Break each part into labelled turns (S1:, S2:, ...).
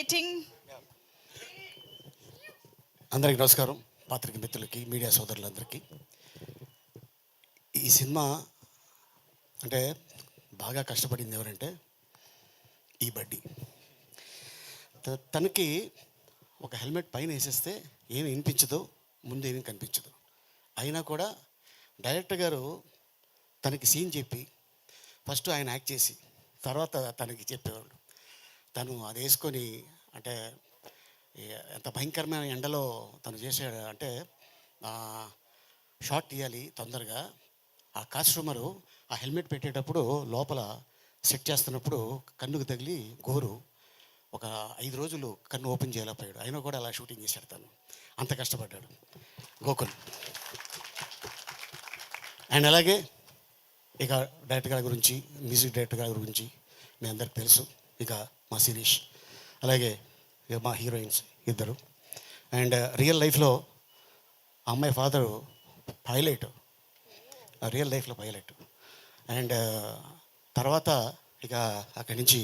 S1: waiting.
S2: అందరికీ నమస్కారం. పాత్రిక మిత్రులకి, మీడియా సోదరులందరికీ. ఈ సినిమా అంటే బాగా కష్టపడింది ఎవరంటే ఈ బడ్డీ. తనకి ఒక హెల్మెట్ పైన వేసేస్తే ఏమి వినిపించదు, ముందు ఏమీ కనిపించదు. అయినా కూడా డైరెక్టర్ గారు తనకి సీన్ చెప్పి ఫస్ట్ ఆయన యాక్ట్ చేసి తర్వాత తనకి చెప్పేవాళ్ళు. తను అది వేసుకొని అంటే ఎంత భయంకరమైన ఎండలో తను చేసాడు అంటే షాట్ తీయాలి తొందరగా. ఆ కాస్ట్యూమరు ఆ హెల్మెట్ పెట్టేటప్పుడు లోపల సెట్ చేస్తున్నప్పుడు కన్నుకు తగిలి గోరు ఒక 5 రోజులు కన్ను ఓపెన్ చేయలేకపోయాడు. అయినా కూడా అలా షూటింగ్ చేశాడు. తను అంత కష్టపడ్డాడు గోకుల్. అండ్ అలాగే ఇక డైరెక్టర్ గారి గురించి, మ్యూజిక్ డైరెక్టర్ గారి గురించి మీ అందరికి తెలుసు. ఇక మా శిరీష్, అలాగే ఇక మా హీరోయిన్స్ ఇద్దరు. అండ్ రియల్ లైఫ్లో అమ్మాయి ఫాదరు పైలట్, రియల్ లైఫ్లో పైలట్. అండ్ తర్వాత ఇక అక్కడి నుంచి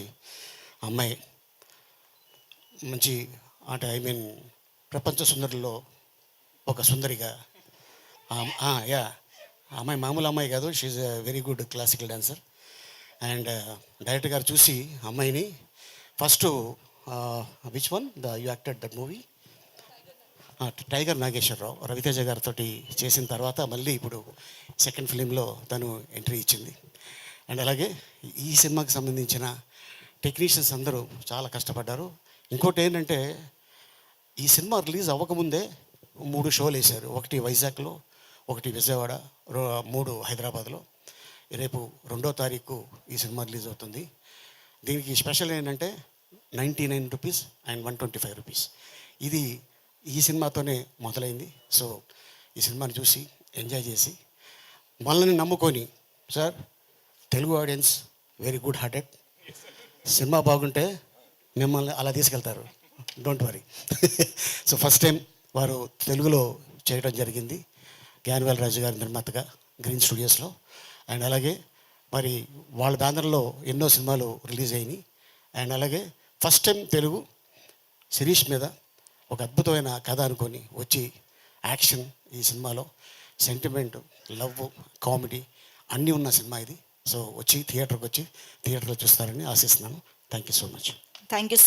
S2: అమ్మాయి మంచి అంటే ప్రపంచ సుందరిలో ఒక సుందరిగా. యా, అమ్మాయి మామూలు అమ్మాయి కాదు, she's a very good classical dancer. And director గారు చూసి అమ్మాయిని first which one you acted that movie, Tiger Nageswara Rao, Ravi Teja గారితో చేసిన తర్వాత మళ్ళీ ఇప్పుడు సెకండ్ ఫిలింలో తను ఎంట్రీ ఇచ్చింది. అండ్ అలాగే ఈ సినిమాకి సంబంధించిన టెక్నీషియన్స్ అందరూ చాలా కష్టపడ్డారు. ఇంకోటి ఏంటంటే ఈ సినిమా రిలీజ్ అవ్వకముందే 3 షోలు వేశారు. ఒకటి వైజాగ్లో, ఒకటి విజయవాడ, 3 హైదరాబాద్లో. రేపు 2వ తారీఖు ఈ సినిమా రిలీజ్ అవుతుంది. దీనికి స్పెషల్ ఏంటంటే 99 రూపీస్ అండ్ 125 రూపీస్. ఇది ఈ సినిమాతోనే మొదలైంది. సో ఈ సినిమాని చూసి ఎంజాయ్ చేసి మనల్ని నమ్ముకొని, sir Telugu audience very good hearted, cinema బాగుంటే మిమ్మల్ని అలా తీసుకెళ్తారు, don't worry. So first time వారు తెలుగులో చేయడం జరిగింది, జ్ఞానవేల్ రాజు గారి నిర్మాతగా గ్రీన్ స్టూడియోస్లో. అండ్ అలాగే మరి వాళ్ళ బ్యానర్లో ఎన్నో సినిమాలు రిలీజ్ అయినాయి. అండ్ అలాగే ఫస్ట్ టైం తెలుగు శిరీష్ మీద ఒక అద్భుతమైన కథ అనుకొని వచ్చి యాక్షన్, ఈ సినిమాలో సెంటిమెంట్, లవ్, కామెడీ అన్నీ ఉన్న సినిమా ఇది. సో థియేటర్కి వచ్చి థియేటర్లో చూస్తారని ఆశిస్తున్నాను. Thank you so much.
S1: Thank you.